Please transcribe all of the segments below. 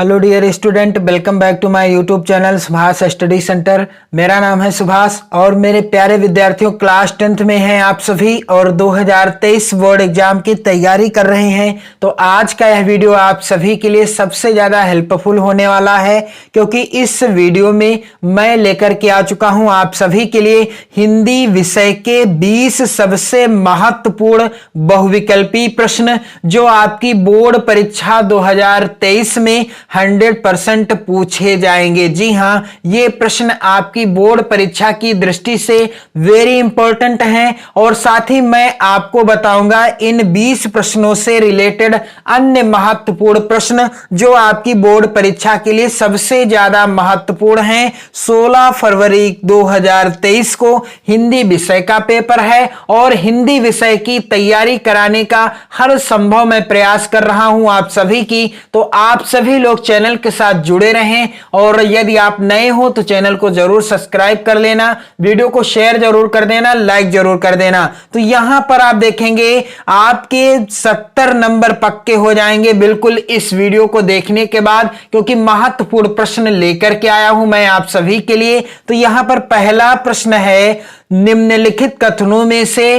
Hello dear student, welcome back to my YouTube channel Subhash study centre. मेरा नाम है सुभाष और मेरे प्यारे विद्यार्थियों क्लास 10th में हैं आप सभी और 2023 बोर्ड एग्जाम की तैयारी कर रहे हैं। तो आज का यह वीडियो आप सभी के लिए सबसे ज़्यादा हेल्पफुल होने वाला है, क्योंकि इस वीडियो में मैं लेकर के आ चुका हूं आप सभी के लिए हिंदी विषय के 20 सबसे महत्वपूर्ण बहुविकल्पी प्रश्न जो आपकी बोर्ड परीक्षा 2023 में 100% पूछे जाएंगे। जी हां, ये प्रश्न आपकी बोर्ड परीक्षा की दृष्टि से वेरी इंपॉर्टेंट हैं और साथ ही मैं आपको बताऊंगा इन 20 प्रश्नों से रिलेटेड अन्य महत्वपूर्ण प्रश्न जो आपकी बोर्ड परीक्षा के लिए सबसे ज्यादा महत्वपूर्ण हैं। 16 फरवरी 2023 को हिंदी विषय का पेपर है और हिंदी विषय की तैयारी कराने का हर संभव मैं प्रयास कर रहा हूं आप सभी की। तो आप सभी लोग चैनल के साथ जुड़े रहें और यदि आप नए हो तो चैनल को जरूर सब्सक्राइब कर लेना, वीडियो को शेयर जरूर कर देना, लाइक जरूर कर देना। तो यहां पर आप देखेंगे आपके 70 नंबर पक्के हो जाएंगे बिल्कुल इस वीडियो को देखने के बाद, क्योंकि महत्वपूर्ण प्रश्न लेकर के आया हूं मैं आप सभी के लिए। तो यहां पर पहला प्रश्न है, निम्नलिखित कथनों में से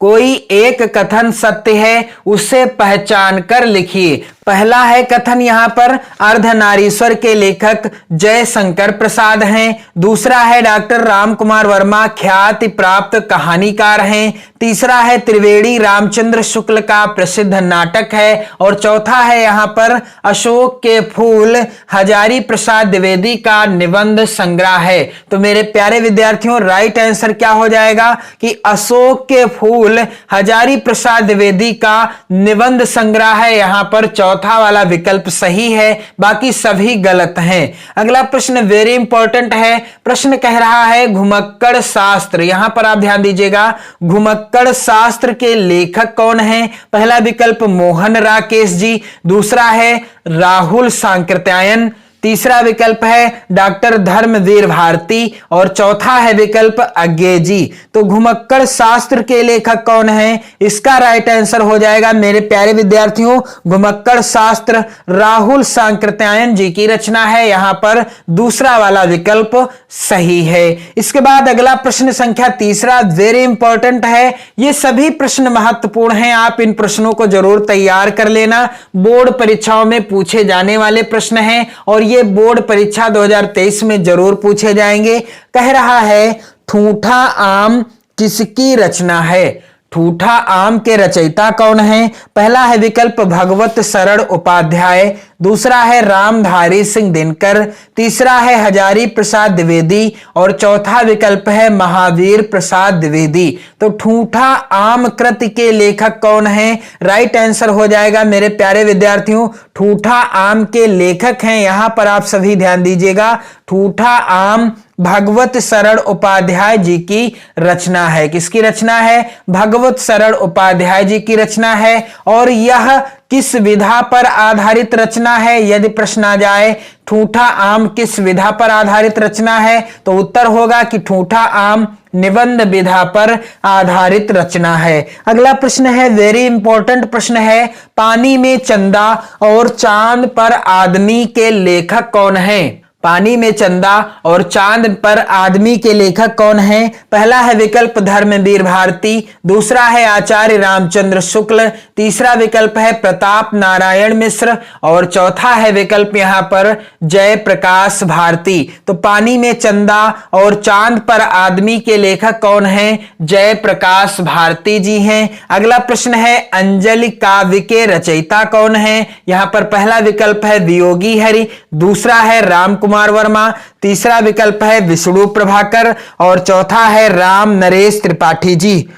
कोई एक कथन सत्य है, उसे पहचान कर लिखिए। पहला है कथन यहां पर अर्धनारीश्वर के लेखक जयशंकर प्रसाद हैं। दूसरा है डॉक्टर रामकुमार वर्मा ख्याति प्राप्त कहानीकार हैं। तीसरा है त्रिवेणी रामचंद्र शुक्ल का प्रसिद्ध नाटक है। और चौथा है यहां पर अशोक के फूल हजारी प्रसाद द्विवेदी का निबंध संग्रह है। तो मेरे प्यारे विद्यार्थियों, राइट आंसर क्या हो जाएगा कि अशोक के फूल हजारी प्रसाद द्विवेदी का निबंध संग्रह है। यहां पर चौथा वाला विकल्प सही है, बाकी सभी गलत हैं। अगला प्रश्न वेरी इंपॉर्टेंट है। प्रश्न कह रहा है घुमक्कड़ शास्त्र, यहां पर आप ध्यान दीजिएगा, घुमक्कड़ शास्त्र के लेखक कौन हैं? पहला विकल्प मोहन राकेश जी, दूसरा है राहुल सांकृत्यायन, तीसरा विकल्प है डॉक्टर धर्मवीर भारती और चौथा है विकल्प अज्ञे जी। तो घुमक्कड़ शास्त्र के लेखक कौन है? इसका राइट आंसर हो जाएगा मेरे प्यारे विद्यार्थियों, घुमक्कड़ शास्त्र राहुल सांकृत्यायन जी की रचना है। यहां पर दूसरा वाला विकल्प सही है। इसके बाद अगला प्रश्न संख्या तीसरा वेरी इंपॉर्टेंट है। ये सभी प्रश्न महत्वपूर्ण हैं, आप इन प्रश्नों को जरूर तैयार कर लेना, बोर्ड परीक्षाओं में पूछे जाने वाले प्रश्न हैं और ये बोर्ड परीक्षा 2023 में जरूर पूछे जाएंगे। कह रहा है ठूठा आम किसकी रचना है? ठूठा आम के रचयिता कौन है? पहला है विकल्प भगवत शरण उपाध्याय, दूसरा है रामधारी सिंह दिनकर, तीसरा है हजारी प्रसाद द्विवेदी और चौथा विकल्प है महावीर प्रसाद द्विवेदी। तो ठूठा आम कृति के लेखक कौन है? राइट आंसर हो जाएगा मेरे प्यारे विद्यार्थियों, ठूठा आम के लेखक हैं, यहां पर आप सभी ध्यान दीजिएगा, ठूठा आम भगवत शरण उपाध्याय जी की रचना है। किसकी रचना है? भगवत शरण उपाध्याय जी की रचना है। और यह किस विधा पर आधारित रचना है? यदि प्रश्न आ जाए ठूठा आम किस विधा पर आधारित रचना है, तो उत्तर होगा कि ठूठा आम निबंध विधा पर आधारित रचना है। अगला प्रश्न है वेरी इंपॉर्टेंट प्रश्न है, पानी में चंदा और चांद पर आदमी के लेखक कौन है? पानी में चंदा और चांद पर आदमी के लेखक कौन है? पहला है विकल्प धर्मवीर भारती, दूसरा है आचार्य रामचंद्र शुक्ल, तीसरा विकल्प है प्रताप नारायण मिश्र और चौथा है विकल्प यहां पर जयप्रकाश भारती। तो पानी में चंदा और चांद पर आदमी के लेखक कौन है? जयप्रकाश भारती जी हैं। अगला प्रश्न है अंजलि काव्य के रचयिता कौन है? यहां पर पहला विकल्प है वियोगी हरि, दूसरा है राम कुमार वर्मा, तीसरा विकल्प है विष्णु प्रभाकर और चौथा है राम नरेश त्रिपाठी जी।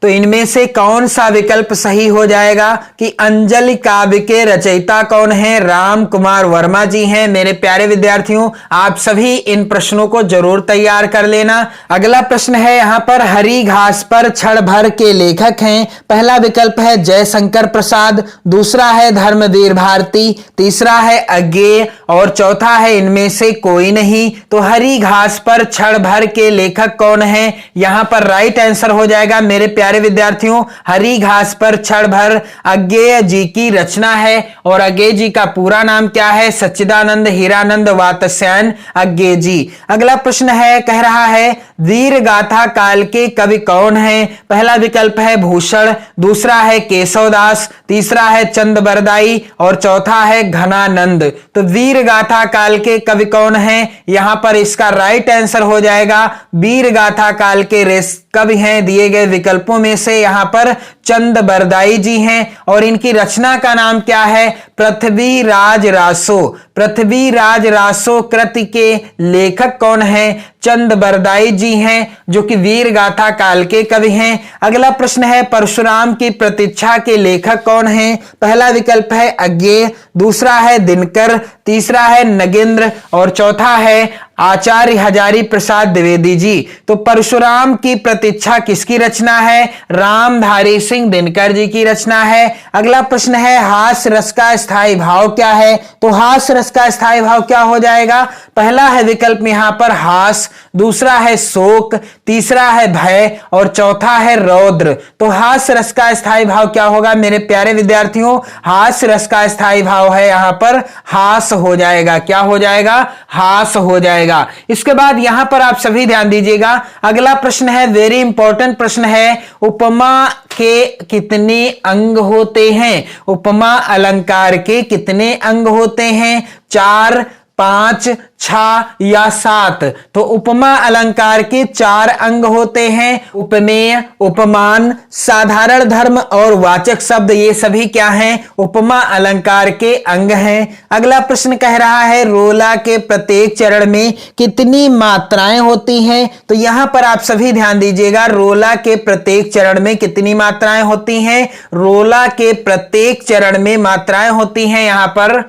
तो इनमें से कौन सा विकल्प सही हो जाएगा कि अंजलि काव्य के रचयिता कौन है? राम कुमार वर्मा जी हैं। मेरे प्यारे विद्यार्थियों, आप सभी इन प्रश्नों को जरूर तैयार कर लेना। अगला प्रश्न है यहां पर हरी घास पर क्षण भर के लेखक हैं। पहला विकल्प है जयशंकर प्रसाद, दूसरा है धर्मवीर भारती, तीसरा है अज्ञेय और चौथा है इनमें से कोई नहीं। तो हरी घास पर क्षण भर के लेखक कौन है? यहां पर राइट आंसर हो जाएगा मेरे प्यारे प्यारे विद्यार्थियों, हरी घास पर क्षण भर अज्ञेय जी की रचना है और अज्ञेय जी का पूरा नाम क्या है? सच्चिदानंद हीरानंद वात्स्यायन अज्ञेय जी। अगला प्रश्न है, कह रहा है वीर गाथा काल के कवि कौन है? पहला विकल्प है भूषण, दूसरा है केशवदास, तीसरा है चंद बरदाई और चौथा है घनानंद। तो वीर गाथा काल के कवि कौन है? यहां पर इसका राइट आंसर हो जाएगा वीर गाथा काल के कवि हैं दिए गए विकल्पों में से यहां पर चंद बरदाई जी हैं और इनकी रचना का नाम क्या है? पृथ्वीराज रासो। पृथ्वीराज रासो कृति के लेखक कौन है? चंद बरदाई जी हैं जो कि वीर गाथा काल के कवि हैं। अगला प्रश्न है परशुराम की प्रतीक्षा के लेखक कौन है? पहला विकल्प है अज्ञेय, दूसरा है दिनकर, तीसरा है नगेंद्र और चौथा है आचार्य हजारी प्रसाद द्विवेदी जी। तो परशुराम की प्रतीक्षा किसकी रचना है? रामधारी सिंह दिनकर जी की रचना है। अगला प्रश्न है हास्य रस का स्थायी भाव क्या है? तो हास्य रस का स्थायी भाव क्या हो जाएगा? पहला है विकल्प यहां पर हास, दूसरा है शोक, तीसरा है भय और चौथा है रौद्र। तो हास्य रस का स्थायी भाव क्या होगा मेरे प्यारे विद्यार्थियों? हास्य रस का स्थायी भाव है यहां पर हास हो जाएगा। क्या हो जाएगा? हास हो जाएगा। इसके बाद यहां पर आप सभी ध्यान दीजिएगा, अगला प्रश्न है वेरी इंपॉर्टेंट प्रश्न है, उपमा के कितने अंग होते हैं? उपमा अलंकार के कितने अंग होते हैं? 4, 5, 6 या 7? तो उपमा अलंकार के 4 अंग होते हैं। उपमेय, उपमान, साधारण धर्म और वाचक शब्द, ये सभी क्या हैं? उपमा अलंकार के अंग हैं। अगला प्रश्न कह रहा है रोला के प्रत्येक चरण में कितनी मात्राएं होती हैं? तो यहां पर आप सभी ध्यान दीजिएगा, रोला के प्रत्येक चरण में कितनी मात्राएं होती हैं? रोला के प्रत्येक चरण में मात्राएं होती हैं यहां पर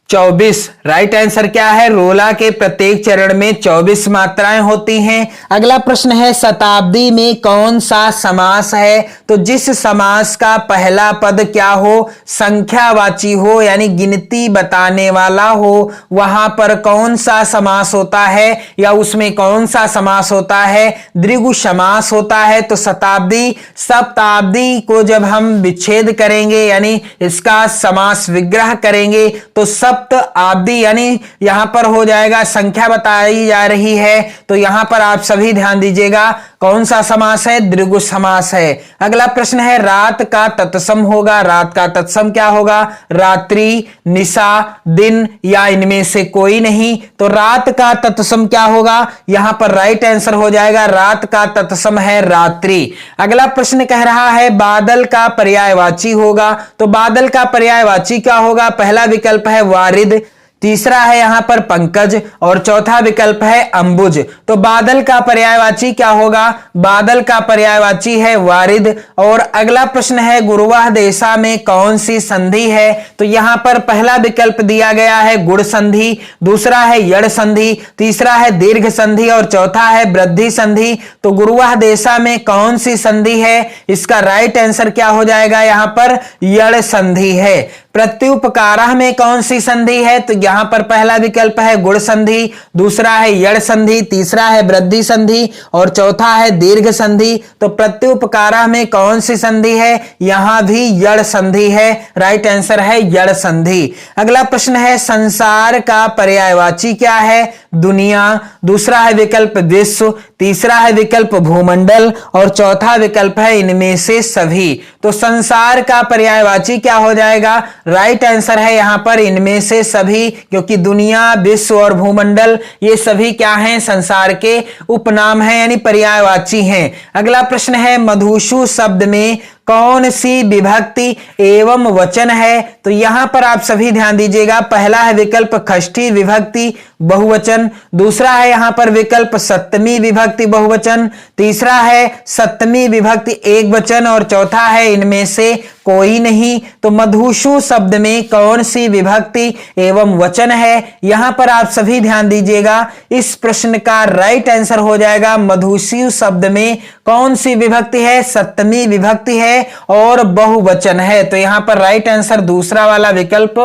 24। राइट आंसर क्या है? रोला के प्रत्येक चरण में 24 मात्राएं होती हैं। अगला प्रश्न है शताब्दी में कौन सा समास है? तो जिस समास का पहला पद क्या हो? संख्यावाची हो, यानी गिनती बताने वाला हो, वहां पर कौन सा समास होता है या उसमें कौन सा समास होता है? द्विगु समास होता है। तो शताब्दी शताब्दी को जब हम विच्छेद करेंगे यानी इसका समास विग्रह करेंगे तो सप्ताब्दी यानी यहां पर हो जाएगा, संख्या बताई जा रही है तो यहां पर आप सभी ध्यान दीजिएगा कौन सा समास है? द्विगु समास है। अगला प्रश्न है रात का तत्सम होगा। रात का तत्सम क्या होगा? रात्रि, निशा, दिन या इनमें से कोई नहीं। तो रात का तत्सम क्या होगा? यहां पर राइट आंसर हो जाएगा रात का तत्सम है रात्रि। अगला प्रश्न कह रहा है बादल का पर्यायवाची होगा। तो बादल का पर्यायवाची क्या होगा? पहला विकल्प है वारिद, तीसरा है यहां पर पंकज और चौथा विकल्प है अंबुज। तो बादल का पर्यायवाची क्या होगा? बादल का पर्यायवाची है वारिद। और अगला प्रश्न है गुरुवाह देशा में कौन सी संधि है? तो यहां पर पहला विकल्प दिया गया है गुण संधि, दूसरा है यड़ संधि, तीसरा है दीर्घ संधि और चौथा है वृद्धि संधि। तो गुरुवाह देशा में कौन सी संधि है? इसका राइट आंसर क्या हो जाएगा? यहां पर यड़ संधि है। प्रत्युपकारः में कौन सी संधि है? तो यहां पर पहला विकल्प है गुण संधि, दूसरा है यड़ संधि, तीसरा है वृद्धि संधि और चौथा है दीर्घ संधि। तो प्रत्युपकारः में कौन सी संधि है? यहां भी यड़ संधि है। राइट आंसर है यड़ संधि। अगला प्रश्न है संसार का पर्यायवाची क्या है? दुनिया, दूसरा है विकल्प विश्व, तीसरा है विकल्प भूमंडल और चौथा विकल्प है इनमें से सभी। तो संसार का पर्यायवाची क्या हो जाएगा? राइट आंसर है यहां पर इनमें से सभी, क्योंकि दुनिया, विश्व और भूमंडल ये सभी क्या हैं? संसार के उपनाम हैं यानी पर्यायवाची हैं। अगला प्रश्न है मधुशु शब्द में कौन सी विभक्ति एवं वचन है? तो यहां पर आप सभी ध्यान दीजिएगा, पहला है विकल्प षष्ठी विभक्ति बहुवचन, दूसरा है यहां पर विकल्प सप्तमी विभक्ति बहुवचन, तीसरा है सप्तमी विभक्ति एकवचन और चौथा है इनमें से कोई नहीं। तो मधुशु शब्द में कौन सी विभक्ति एवं वचन है? यहां पर आप सभी ध्यान दीजिएगा, इस प्रश्न का राइट आंसर हो जाएगा मधुशु शब्द में कौन सी विभक्ति है? सप्तमी विभक्ति है और बहुवचन है। तो यहां पर राइट आंसर दूसरा वाला विकल्प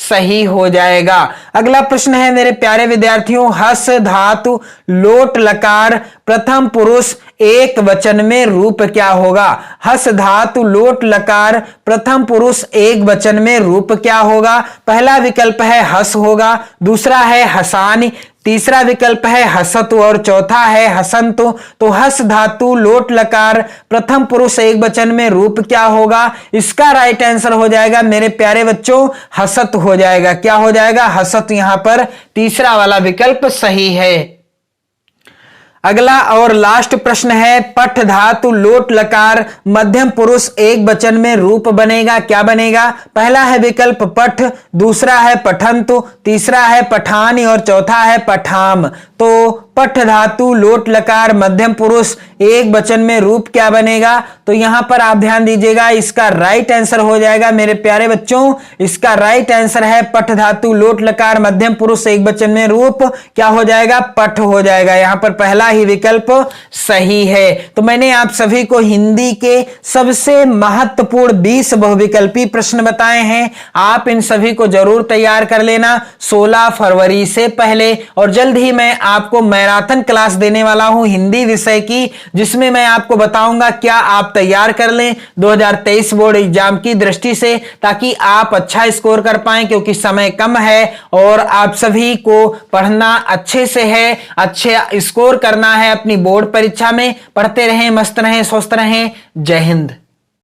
सही हो जाएगा। अगला प्रश्न है मेरे प्यारे विद्यार्थियों, हस धातु लोट लकार प्रथम पुरुष एक वचन में रूप क्या होगा? हस धातु लोट लकार प्रथम पुरुष एक वचन में रूप क्या होगा? पहला विकल्प है हस होगा, दूसरा है हसानी, तीसरा विकल्प है हसतु और चौथा है हसंतु। तो हस धातु लोट लकार प्रथम पुरुष एक वचन में रूप क्या होगा? इसका राइट आंसर हो जाएगा मेरे प्यारे बच्चों हसत हो जाएगा। क्या हो जाएगा? हसत। यहां पर तीसरा वाला विकल्प सही है। अगला और लास्ट प्रश्न है, पठ धातु लोट लकार मध्यम पुरुष एक वचन में रूप बनेगा, क्या बनेगा? पहला है विकल्प पठ, दूसरा है पठंतु, तीसरा है पठानी और चौथा है पठाम। तो पठ धातु लोट लकार मध्यम पुरुष एक वचन में रूप क्या बनेगा? तो यहां पर आप ध्यान दीजिएगा, इसका राइट आंसर हो जाएगा मेरे प्यारे बच्चों, इसका राइट आंसर है पठ धातु लोट लकार मध्यम पुरुष एक वचन में रूप क्या हो जाएगा? पठ हो जाएगा। यहां पर पहला ही विकल्प सही है। तो मैंने आप सभी को हिंदी के सबसे महत्वपूर्ण 20 बहुविकल्पी प्रश्न बताए हैं। आप इन सभी को जरूर तैयार कर लेना 16 फरवरी से पहले। और जल्द ही मैं आपको मैराथन क्लास देने वाला हूं हिंदी विषय की, जिसमें मैं आपको बताऊंगा क्या आप तैयार कर लें 2023 बोर्ड एग्जाम की दृष्टि से, ताकि आप अच्छा स्कोर कर पाएं, क्योंकि समय कम है और आप सभी को पढ़ना अच्छे से है, अच्छे स्कोर करना है अपनी बोर्ड परीक्षा में। पढ़ते रहें, मस्त रहें, स्वस्थ रहें। जय हिंद।